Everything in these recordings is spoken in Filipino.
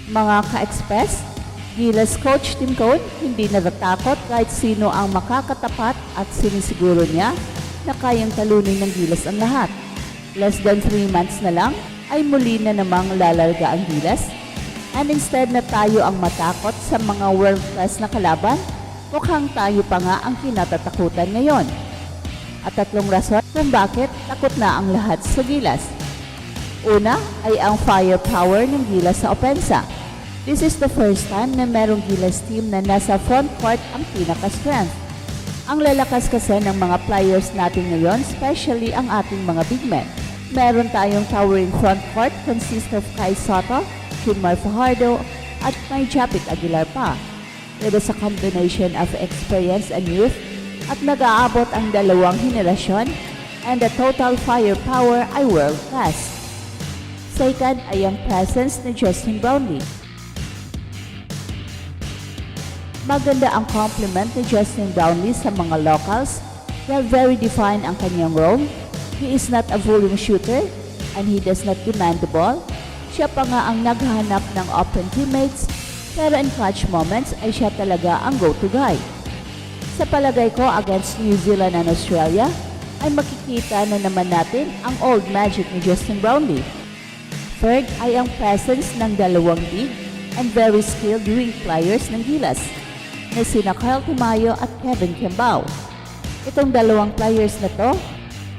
Mga ka-express, Gilas coach Tim Cone hindi natatakot kahit sino ang makakatapat at sinisiguro niya na kayang talunin ng Gilas ang lahat. Less than 3 months na lang ay muli na namang lalarga ang Gilas. And instead na tayo ang matakot sa mga world-class na kalaban, mukhang tayo pa nga ang kinatatakutan ngayon. At 3 rason kung bakit takot na ang lahat sa Gilas. Una ay ang firepower ng Gilas sa opensa. This is the first time na merong Gilas team na nasa front court ang pinaka-strength. Ang lalakas kasi ng mga players natin ngayon, especially ang ating mga big men. Meron tayong towering front court consist of Kai Sotto, Junmar Fajardo, at may Japit Aguilar pa. It is a combination of experience and youth at nag-aabot ang 2 henerasyon and the total firepower ay world-class. Second ay ang presence ni Justin Brownlee. Maganda ang compliment ni Justin Brownlee sa mga locals while very defined ang kanyang role. He is not a volume shooter and he does not demand the ball. Siya pa nga ang naghahanap ng open teammates pero in clutch moments ay siya talaga ang go-to guy. Sa palagay ko against New Zealand and Australia ay makikita na naman natin ang old magic ni Justin Brownlee. Third ay ang presence ng 2 big and very skilled wing players ng Gilas na sina Kyle Tamayo at Kevin Kembao. Itong 2 players na to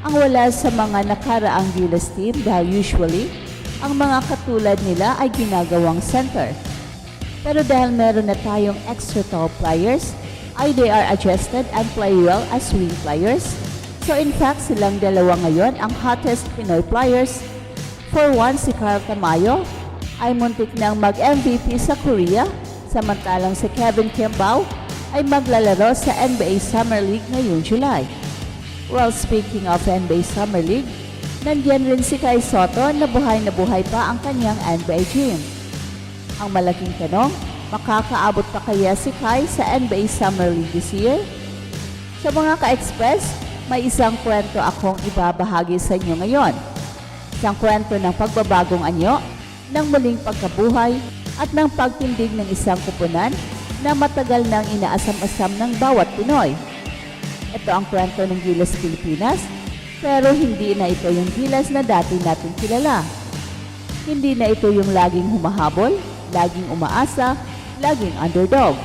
ang wala sa mga nakaraang Gilas team dahil usually ang mga katulad nila ay ginagawang center. Pero dahil meron na tayong extra tall players, ay they are adjusted and play well as wing players. So in fact silang 2 ngayon ang hottest Pinoy players. For one, si Kyle Tamayo ay muntik nang mag-MVP sa Korea, samantalang si Kevin Kembao ay maglalaro sa NBA Summer League ngayong July. Well, speaking of NBA Summer League, nandiyan rin si Kai Sotto na buhay pa ang kanyang NBA gym. Ang malaking tanong, makakaabot pa kaya si Kai sa NBA Summer League this year? Sa mga ka-express, may isang kwento akong ibabahagi sa inyo ngayon. Isang kwento ng pagbabagong anyo, ng muling pagkabuhay, at ng pagtindig ng isang kupunan na matagal nang inaasam-asam ng bawat Pinoy. Ito ang kwento ng Gilas Pilipinas, pero hindi na ito yung Gilas na dati natin kilala. Hindi na ito yung laging humahabol, laging umaasa, laging underdog.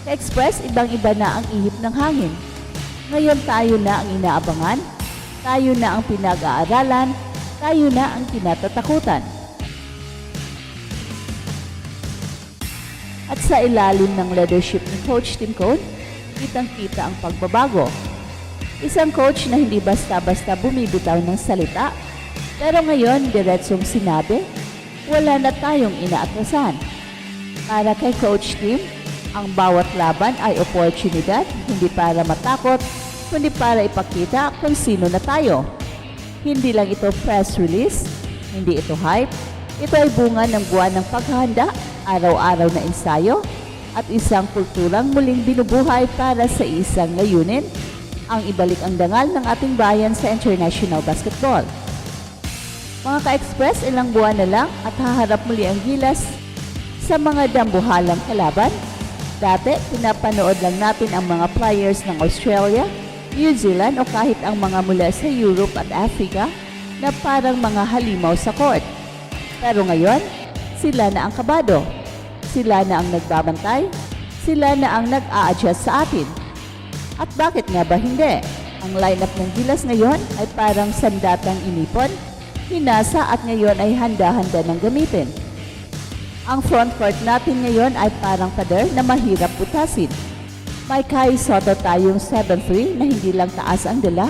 Ka-express, ibang-iba na ang ihip ng hangin. Ngayon tayo na ang inaabangan, tayo na ang pinag-aaralan, tayo na ang kinatatakutan. At sa ilalim ng leadership ni Coach Tim Cone, kitang-kita ang pagbabago. Isang coach na hindi basta-basta bumibitaw ng salita, pero ngayon diretsong sinabi, wala na tayong inaatrasan. Para kay Coach Tim, ang bawat laban ay oportunidad, hindi para matakot, kundi para ipakita kung sino na tayo. Hindi lang ito press release, hindi ito hype, ito ay bunga ng buwan ng paghahanda, araw-araw na ensayo, at isang kulturang muling binubuhay para sa isang layunin, ang ibalik ang dangal ng ating bayan sa international basketball. Mga ka-express, ilang buwan na lang at haharap muli ang Gilas sa mga dambuhalang kalaban. Dati, pinapanood lang natin ang mga players ng Australia, New Zealand o kahit ang mga mula sa Europe at Africa na parang mga halimaw sa court. Pero ngayon, sila na ang kabado. Sila na ang nagbabantay. Sila na ang nag-a-adjust sa atin. At bakit nga ba hindi? Ang lineup ng Gilas ngayon ay parang sandatang inipon, hinasa at ngayon ay handa-handa ng gamitin. Ang front court natin ngayon ay parang pader na mahirap putasin. May Kai Sotto tayong 7'3" na hindi lang taas ang dala,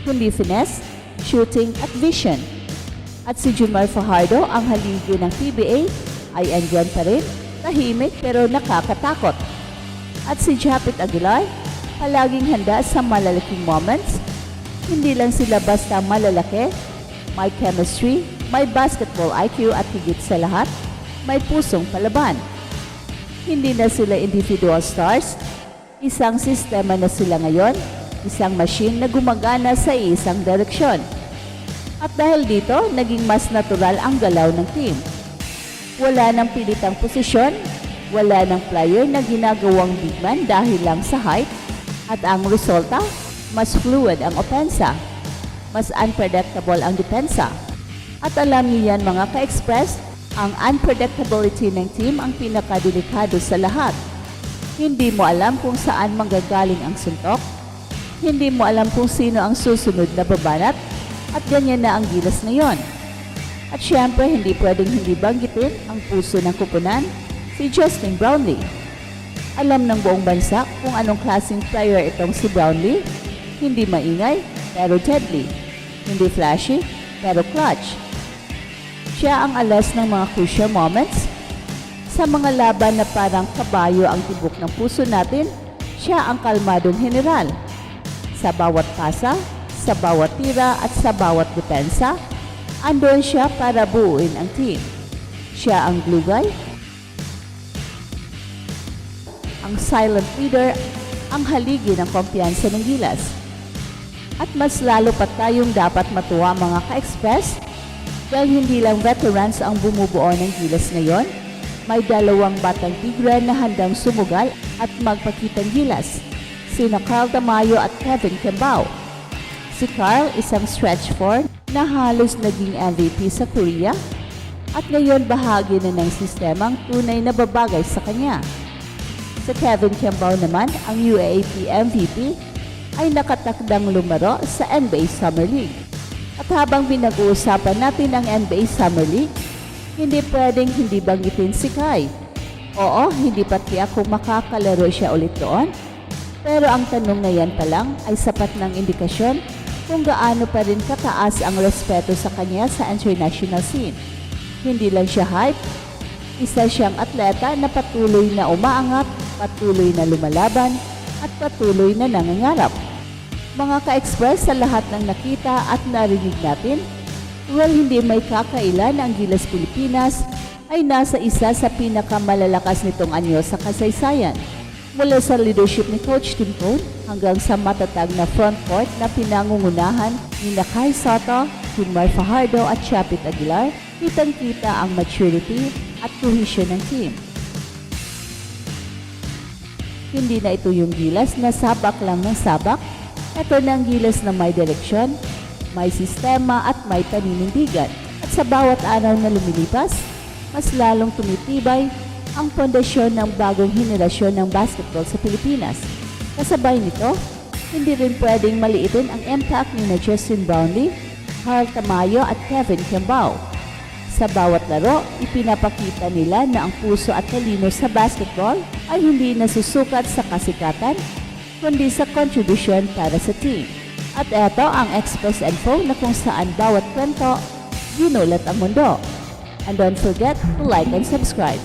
kundi finesse, shooting at vision. At si Junmar Fajardo, ang haligi ng PBA, ay andyan pa rin, tahimik pero nakakatakot. At si Japit Aguilar, palaging handa sa malalaking moments. Hindi lang sila basta malalaki, may chemistry, may basketball IQ at higit sa lahat, may pusong palaban. Hindi na sila individual stars, isang sistema na sila ngayon, isang machine na gumagana sa isang direksyon. At dahil dito, naging mas natural ang galaw ng team. Wala ng pilitang posisyon, wala ng player na ginagawang big man dahil lang sa height, at ang resulta, mas fluid ang opensa, mas unpredictable ang depensa. At alam niyo yan mga ka-express, ang unpredictability ng team ang pinakadelikado sa lahat. Hindi mo alam kung saan manggagaling ang suntok, hindi mo alam kung sino ang susunod na babanat, at ganyan na ang gilas ngayon. At syempre, hindi pwedeng hindi banggitin ang puso ng kupunan, si Justin Brownlee. Alam ng buong bansa kung anong klaseng player itong si Brownlee. Hindi maingay, pero deadly. Hindi flashy, pero clutch. Siya ang alas ng mga crucial moments. Sa mga laban na parang kabayo ang tibok ng puso natin, siya ang kalmadong general. Sa bawat pasa, sa bawat tira at sa bawat depensa, andon siya para buuin ang team. Siya ang glue guy, ang silent leader, ang haligi ng kumpiyansa ng gilas. At mas lalo pa tayong dapat matuwa mga ka-express dahil hindi lang veterans ang bumubuo ng gilas ngayon, may dalawang batang tigre na handang sumugal at magpakitang gilas, sina Carl Tamayo at Kevin Kembao. Si Carl isang stretch four na halos naging MVP sa Korea at ngayon bahagi na ng sistemang tunay na babagay sa kanya. Si Kevin Kembao naman, ang UAAP MVP, ay nakatakdang lumaro sa NBA Summer League. At habang pinag-uusapan natin ang NBA Summer League, hindi pwedeng hindi banggitin si Kai. Oo, hindi pati ako makakalaro siya ulit doon. Pero ang tanong na yan pa lang ay sapat ng indikasyon kung gaano pa rin kataas ang respeto sa kanya sa international scene. Hindi lang siya hype, isa siyang atleta na patuloy na umaangat, patuloy na lumalaban, at patuloy na nangangarap. Mga ka-express, sa lahat ng nakita at narinig natin, well, hindi may kakailan ang Gilas Pilipinas ay nasa isa sa pinakamalalakas nitong anyo sa kasaysayan. Mula sa leadership ni Coach Tim Cone hanggang sa matatag na front court na pinangungunahan ni Kai Soto, Junmar Fajardo at Chapit Aguilar, kitang-kita ang maturity at cohesion ng team. Hindi na ito yung Gilas na sabak lang ng sabak. Ito na ang Gilas na may direksyon, may sistema at may paninindigan. At sa bawat araw na lumilipas, mas lalong tumitibay ang pundasyon ng bagong henerasyon ng basketball sa Pilipinas. Kasabay nito, hindi rin pwedeng maliitin ang impact ni na Justin Brownlee, Carl Tamayo at Kevin Kembao. Sa bawat laro, ipinapakita nila na ang puso at talino sa basketball ay hindi nasusukat sa kasikatan, kundi sa kontribusyon para sa team. At eto ang Express Info na kung saan bawat kwento, ginulat ang mundo. And don't forget to like and subscribe.